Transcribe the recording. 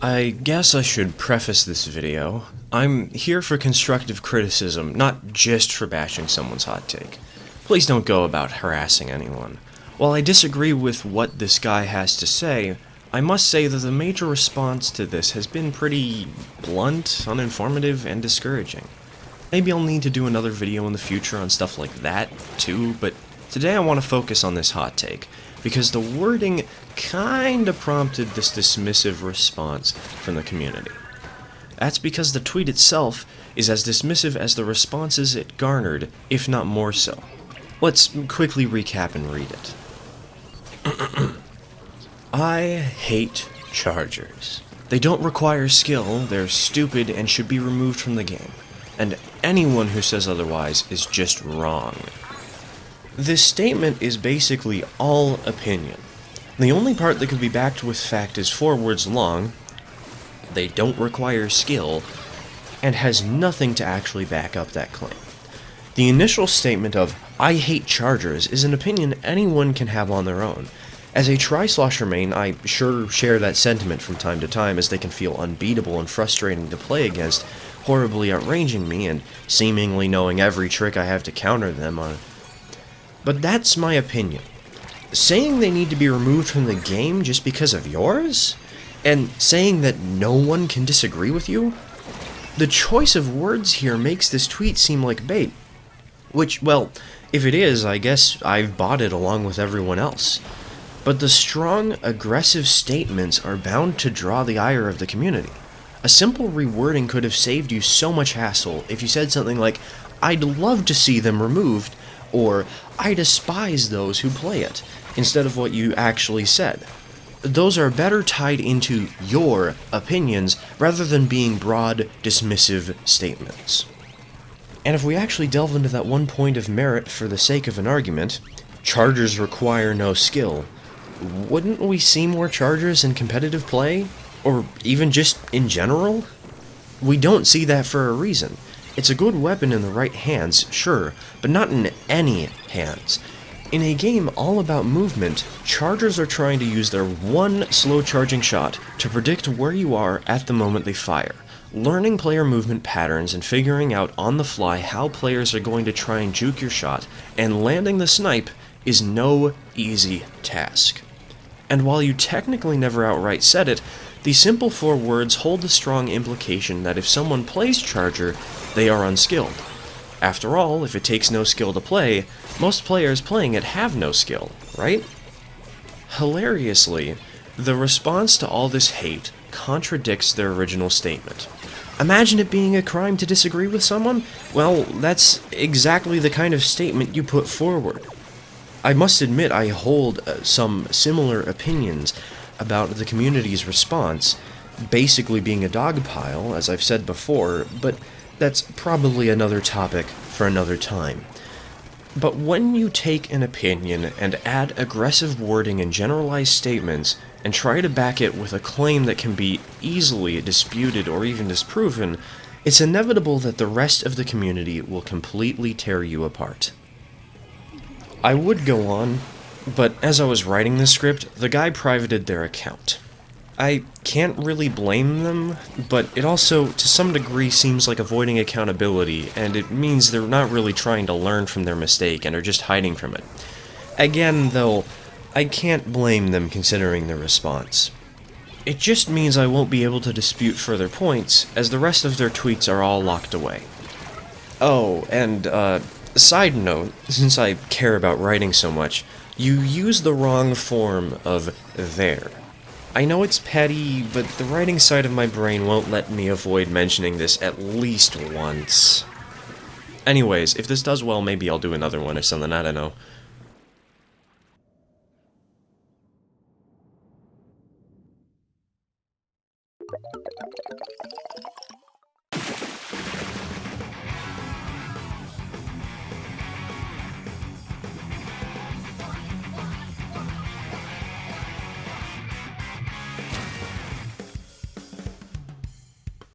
I guess I should preface this video. I'm here for constructive criticism, not just for bashing someone's hot take. Please don't go about harassing anyone. While I disagree with what this guy has to say, I must say that the major response to this has been pretty blunt, uninformative, and discouraging. Maybe I'll need to do another video in the future on stuff like that, too, but today I want to focus on this hot take, because the wording kinda prompted this dismissive response from the community. That's because the tweet itself is as dismissive as the responses it garnered, if not more so. Let's quickly recap and read it. I hate chargers. They don't require skill, they're stupid and should be removed from the game. And anyone who says otherwise is just wrong. This statement is basically all opinion. The only part that could be backed with fact is 4 words long, they don't require skill, and has nothing to actually back up that claim. The initial statement of, I hate chargers, is an opinion anyone can have on their own. As a tri-slosher main, I sure share that sentiment from time to time, as they can feel unbeatable and frustrating to play against, horribly outranging me and seemingly knowing every trick I have to counter them on. But that's my opinion. Saying they need to be removed from the game just because of yours? And saying that no one can disagree with you? The choice of words here makes this tweet seem like bait. Which, well, if it is, I guess I've bought it along with everyone else. But the strong, aggressive statements are bound to draw the ire of the community. A simple rewording could have saved you so much hassle if you said something like, I'd love to see them removed, or I despise those who play it, instead of what you actually said. Those are better tied into your opinions rather than being broad, dismissive statements. And if we actually delve into that one point of merit for the sake of an argument, chargers require no skill, wouldn't we see more chargers in competitive play? Or even just in general? We don't see that for a reason. It's a good weapon in the right hands, sure, but not in any hands. In a game all about movement, chargers are trying to use their one slow charging shot to predict where you are at the moment they fire. Learning player movement patterns and figuring out on the fly how players are going to try and juke your shot, and landing the snipe is no easy task. And while you technically never outright said it, the simple 4 words hold the strong implication that if someone plays Charger, they are unskilled. After all, if it takes no skill to play, most players playing it have no skill, right? Hilariously, the response to all this hate contradicts their original statement. Imagine it being a crime to disagree with someone? Well, that's exactly the kind of statement you put forward. I must admit I hold some similar opinions about the community's response, basically being a dog pile, as I've said before, but that's probably another topic for another time. But when you take an opinion and add aggressive wording and generalized statements, and try to back it with a claim that can be easily disputed or even disproven, it's inevitable that the rest of the community will completely tear you apart. I would go on, but as I was writing this script, the guy privated their account. I can't really blame them, but it also, to some degree, seems like avoiding accountability, and it means they're not really trying to learn from their mistake and are just hiding from it. Again, though, I can't blame them considering their response. It just means I won't be able to dispute further points, as the rest of their tweets are all locked away. Oh, and, side note, since I care about writing so much, you use the wrong form of there. I know it's petty, but the writing side of my brain won't let me avoid mentioning this at least once. Anyways, if this does well, maybe I'll do another one or something, I don't know.